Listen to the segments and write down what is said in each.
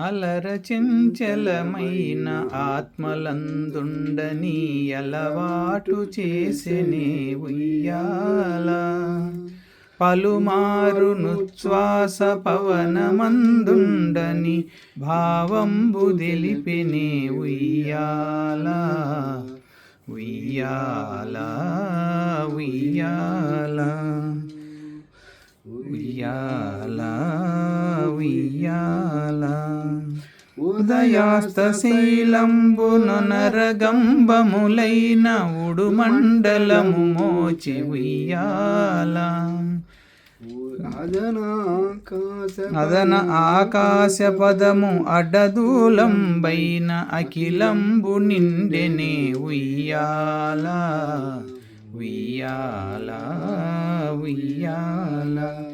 అలర చెంచలమైన ఆత్మలందుండని అలవాటు చేసెనే ఉయ్యాల. పలుమారును శ్వాస పవనమందుండని భావంబు తెలిపెనే ఉయ్యాల. ఉయ్యాల ఉయ్యాల ఉయ్యాల ఉయ్యాల. ఉదయాస్తశైలంబున నరగంబములైన ఉడుమండలము మోచి ఉయ్యాల. అదన ఆకాశ పదము అడ్డదూలంబైన అఖిలంబు నిండెనే ఉయ్యాల. ఉయ్యాల ఉయ్యాల.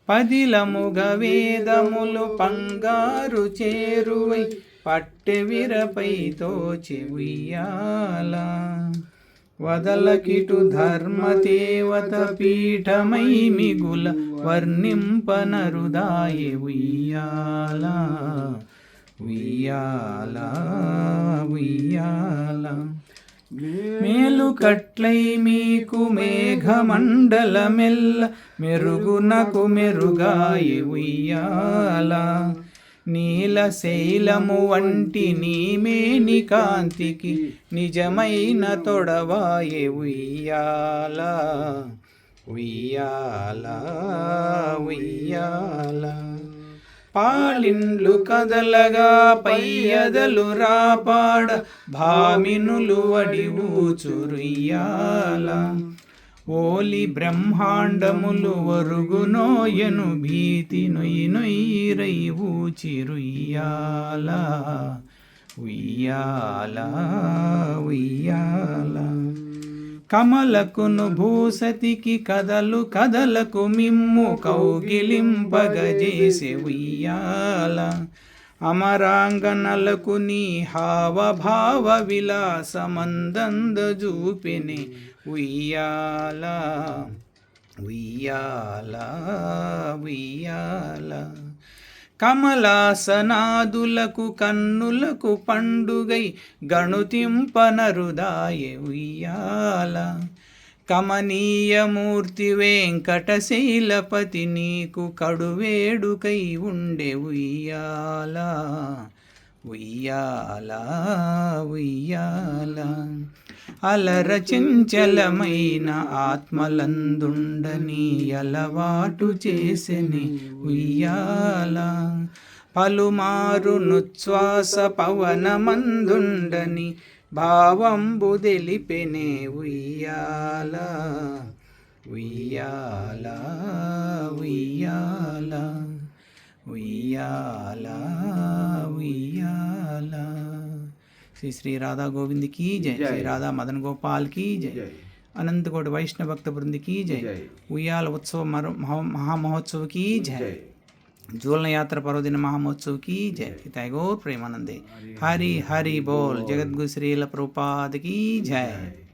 పదిలముగ వేదములు పంగారు చేరువై పట్టెవిరపై తోచి ఉయ్యాల. వదలకిటు ధర్మదేవత పీఠమై మిగుల వర్ణింపనరుదాయె ఉయ్యాల. ఉయ్యాల ఉయ్యాల. మేలు కట్లై మీకు మేఘమండలమెల్ల మెరుగునకు మెరుగాయె ఉయ్యాల. నీలశైలము వంటి నీమేని కాంతికి నిజమైన తొడవాయె ఉయ్యాల. ఉయ్యాల ఉయ్యాల. పాలిండ్లు కదలగా పయ్యదలు రాపాడ భామినులు వడి ఊచురుయ్యాల. ఓలి బ్రహ్మాండములు వరుగునోయను భీతి నొయ్యి నొయ్యిరై ఊచిరుయ్యాల. ఉయ్యాల ఉయ్యాల. కమలకును భూసతికి కదలు కదలకు మిమ్ము కౌగిలింపగజేసె ఉయ్యాల. అమరాంగనలకు నీ హావభావ విలాసమందంద జూపెనే ఉయ్యాల. ఉయ్యాల ఉయ్యాల. కమలాసనాదులకు కన్నులకు పండుగై గణుతింపనరుదాయె ఉయ్యాల. కమనీయమూర్తి వెంకటశైలపతి నీకు కడువేడుకై ఉండే ఉయ్యాల. ఉయ్యాల ఉయ్యాల. అలర చెంచలమైన ఆత్మలందుండని అలవాటు చేసెని ఉయ్యాల. పలుమారును శ్వాస పవనమందుండని భావంబు తెలిపెనే ఉయ్యాల. ఉయ్యాల ఉయ్యాల ఉయ్యాల ఉయ్యాల. శ్రీ శ్రీ రాधा गोविंद की जय. श्री राधा मदन गोपाल की जय. अनंत कोटि वैष्णव भक्त वृंद की जय. उయ్యాల उत्सव महामहोत्सव की जय. झूलन यात्रा पर्वदिन महामहोत्सव की जय. टैगोर प्रेमानंदे. हरि हरि बोल. जगद्गुरु श्रील प्रभुपाद की जय.